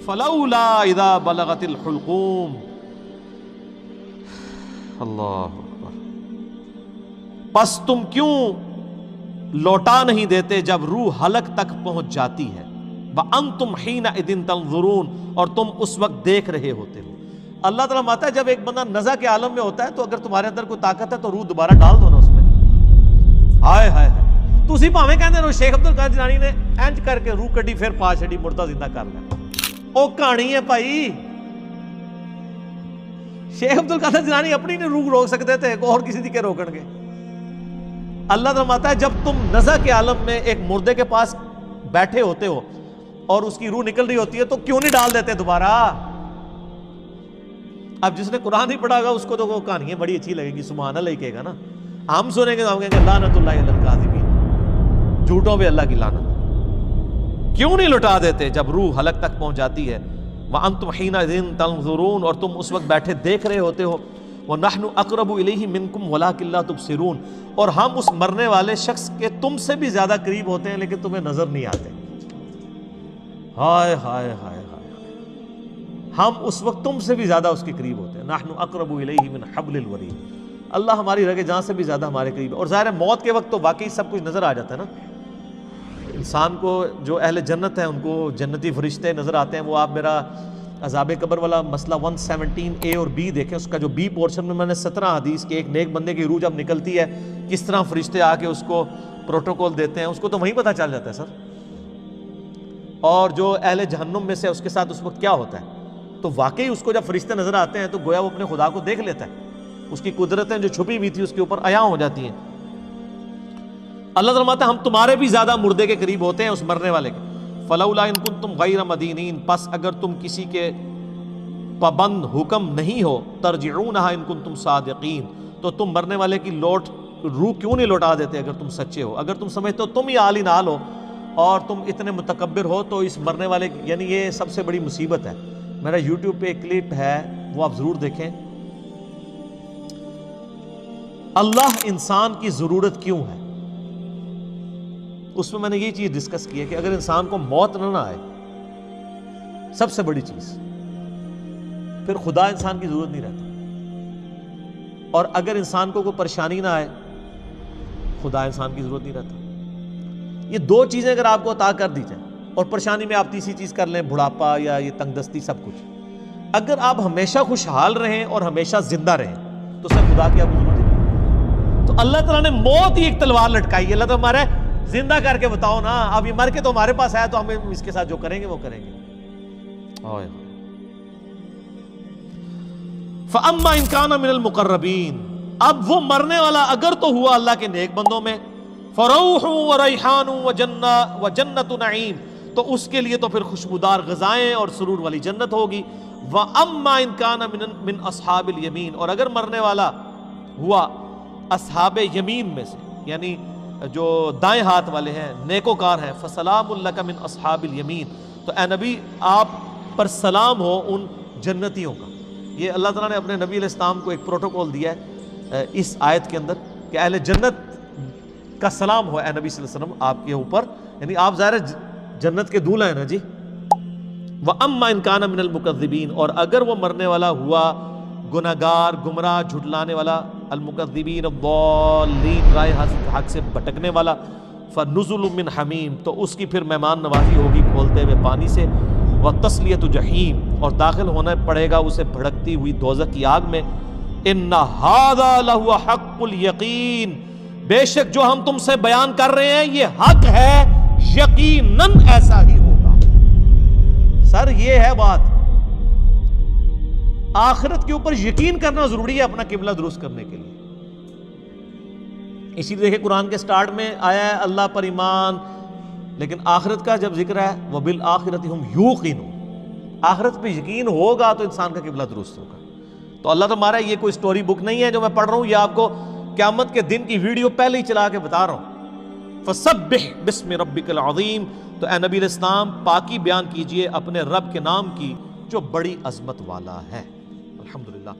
فلولا اذا بلغت الحلقوم. اللہ اکبر. پس تم کیوں لوٹا نہیں دیتے جب روح حلق تک پہنچ جاتی ہے. وَأَنْتُمْ حِينَئِذٍ تَنْظُرُونَ اور تم اس وقت دیکھ رہے ہوتے ہو. اللہ تعالیٰ ماتا ہے جب ایک بندہ نزع کے عالم میں ہوتا ہے تو اگر تمہارے اندر کوئی طاقت ہے تو روح دوبارہ ڈال دو نا اس میں. ہائے ہائے ہائے. تسی بھاویں کہندے رہو شیخ عبد القادر جیلانی نے انج کر کے روح کڈی پھر پا چھڑی مردہ زندہ کر لیا. او کہانی ہے بھائی. شیخ عبد القادر جیلانی اپنی نہیں روح روک سکتے تھے اور کسی دی کے روکن گے. اللہ تعالیٰ ماتا ہے جب تم نزع کے عالم میں ایک مردے کے پاس بیٹھے ہوتے ہو اور اس کی روح نکل رہی ہوتی ہے تو کیوں نہیں ڈال دیتے دوبارہ. اب جس نے قرآن نہیں پڑھا گا اس کو تو وہ کہانیاں بڑی اچھی لگیں گی, سبحان اللہ ہی کہے گا نا. ہم سنیں گے تو ہم کہیں گے لعنت اللہ علی الکاذبین, جھوٹوں پہ اللہ کی لعنت. کیوں نہیں لٹا دیتے جب روح حلق تک پہنچ جاتی ہے. وَأَنْتُمْ حِينَئِذٍ تَنْظُرُونَ اور تم اس وقت بیٹھے دیکھ رہے ہوتے ہو. وَنَحْنُ أَقْرَبُ إِلَيْهِ مِنْكُمْ وَلَٰكِن لَا تُبْصِرُونَ اور ہم اس مرنے والے شخص کے تم سے بھی زیادہ قریب ہوتے ہیں لیکن تمہیں نظر نہیں آتے. ہائے ہائے ہائے ہائے. ہم اس وقت تم سے بھی زیادہ اس کے قریب ہوتے ہیں. نحن اقرب الیہ من حبل الورید. اللہ ہماری رگ جان سے بھی زیادہ ہمارے قریب ہے. اور ظاہر ہے موت کے وقت تو واقعی سب کچھ نظر آ جاتا ہے نا. انسان کو جو اہل جنت ہیں ان کو جنتی فرشتے نظر آتے ہیں. وہ آپ میرا عذاب قبر والا مسئلہ 117A اور B دیکھیں. اس کا جو B پورشن میں نے 17 حدیث کے ایک نیک بندے کی روح جب نکلتی ہے کس طرح فرشتے آ کے اس کو پروٹوکول دیتے ہیں, اس کو تو وہیں پتہ چل جاتا ہے سر. اور جو اہل جہنم میں سے اس کے ساتھ اس وقت کیا ہوتا ہے. تو واقعی اس کو جب فرشتے نظر آتے ہیں تو گویا وہ اپنے خدا کو دیکھ لیتا ہے. اس کی قدرتیں جو چھپی ہوئی تھی اس کے اوپر عیاں ہو جاتی ہیں. اللہ فرماتا ہے ہم تمہارے بھی زیادہ مردے کے قریب ہوتے ہیں اس مرنے والے کے. فلولا ان کنتم غیر مدینین پس اگر تم کسی کے پابند حکم نہیں ہو ترجعونہا ان کنتم صادقین تو تم مرنے والے کی روح کیوں نہیں لوٹا دیتے اگر تم سچے ہو. اگر تم سمجھتے ہو تم ہی عالی نال ہو اور تم اتنے متکبر ہو تو اس مرنے والے یعنی یہ سب سے بڑی مصیبت ہے. میرا یوٹیوب پہ ایک کلپ ہے وہ آپ ضرور دیکھیں. اللہ انسان کی ضرورت کیوں ہے اس میں میں نے یہ چیز ڈسکس کی ہے کہ اگر انسان کو موت نہ آئے سب سے بڑی چیز پھر خدا انسان کی ضرورت نہیں رہتا. اور اگر انسان کو کوئی پریشانی نہ آئے خدا انسان کی ضرورت نہیں رہتا. یہ دو چیزیں اگر آپ کو عطا کر دی جائیں اور پریشانی میں آپ تیسری چیز کر لیں بڑھاپا یا یہ تنگ دستی سب کچھ, اگر آپ ہمیشہ خوشحال رہیں اور ہمیشہ زندہ رہیں تو سر خدا کی آپ کو ضرورت نہیں. تو اللہ تعالیٰ نے موت ہی ایک تلوار لٹکائی ہے. اللہ تو ہمارے زندہ کر کے بتاؤ نا. اب یہ مر کے تو ہمارے پاس آیا تو ہم اس کے ساتھ جو کریں گے وہ کریں گے. فَأَمَّا إِن كَانَ مِنَ الْمُقَرَّبِينَ اب وہ مرنے والا اگر تو ہوا اللہ کے نیک بندوں میں فَرَوْحٌ وَرَيْحَانٌ وَجَنَّةُ نَعِيم تو اس کے لیے تو پھر خوشبودار غذائیں اور سرور والی جنت ہوگی. وَأَمَّا إِن كَانَ مِنْ أَصْحَابِ الْيَمِينَ اور اگر مرنے والا ہوا اصحاب یمین میں سے یعنی جو دائیں ہاتھ والے ہیں نیکوکار ہیں فَسَلَامٌ لَكَ مِنْ أَصْحَابِ الْيَمِينَ تو اے نبی آپ پر سلام ہو ان جنتیوں کا. یہ اللہ تعالیٰ نے اپنے نبی علیہ السلام کو ایک پروٹوکول دیا ہے اس آیت کے اندر کہ اہل جنت کا سلام ہو اے نبی صلی اللہ علیہ وسلم آپ کے اوپر, یعنی آپ ظاہر جنت کے دولہا ہیں نا جی. وَأَمَّا إِن كَانَ مِنَ الْمُكَذِّبِينَ اور اگر وہ مرنے والا ہوا گناہگار گمراہ جھٹلانے والا المکذبین الضالین رائے حق سے بھٹکنے والا فَنُزُلٌ مِّنْ حَمِيمٍ تو اس کی پھر مہمان نوازی ہوگی کھولتے ہوئے پانی سے. وَتَصْلِيَةُ جَحِيمٍ اور داخل ہونا پڑے گا اسے بھڑکتی ہوئی دوزخ کی آگ میں. إِنَّ هَذَا لَهُوَ حَقُّ الْيَقِينِ بے شک جو ہم تم سے بیان کر رہے ہیں یہ حق ہے, یقیناً ایسا ہی ہوگا. سر یہ ہے بات, آخرت کے اوپر یقین کرنا ضروری ہے اپنا قبلہ درست کرنے کے لیے. اسی لیے دیکھیں قرآن کے سٹارٹ میں آیا ہے اللہ پر ایمان, لیکن آخرت کا جب ذکر ہے وَبِالْآخِرَةِ هُمْ يُوقِنُونَ آخرت پہ یقین ہوگا تو انسان کا قبلہ درست ہوگا. تو اللہ تمہارا یہ کوئی سٹوری بک نہیں ہے جو میں پڑھ رہا ہوں, یہ آپ کو قیامت کے دن کی ویڈیو پہلے ہی چلا کے بتا رہا ہوں. فَسَبِّحْ بِاسْمِ رَبِّكَ الْعَظِيمِ تو اے نبی علیہ السلام پاکی بیان کیجئے اپنے رب کے نام کی جو بڑی عظمت والا ہے. الحمدللہ.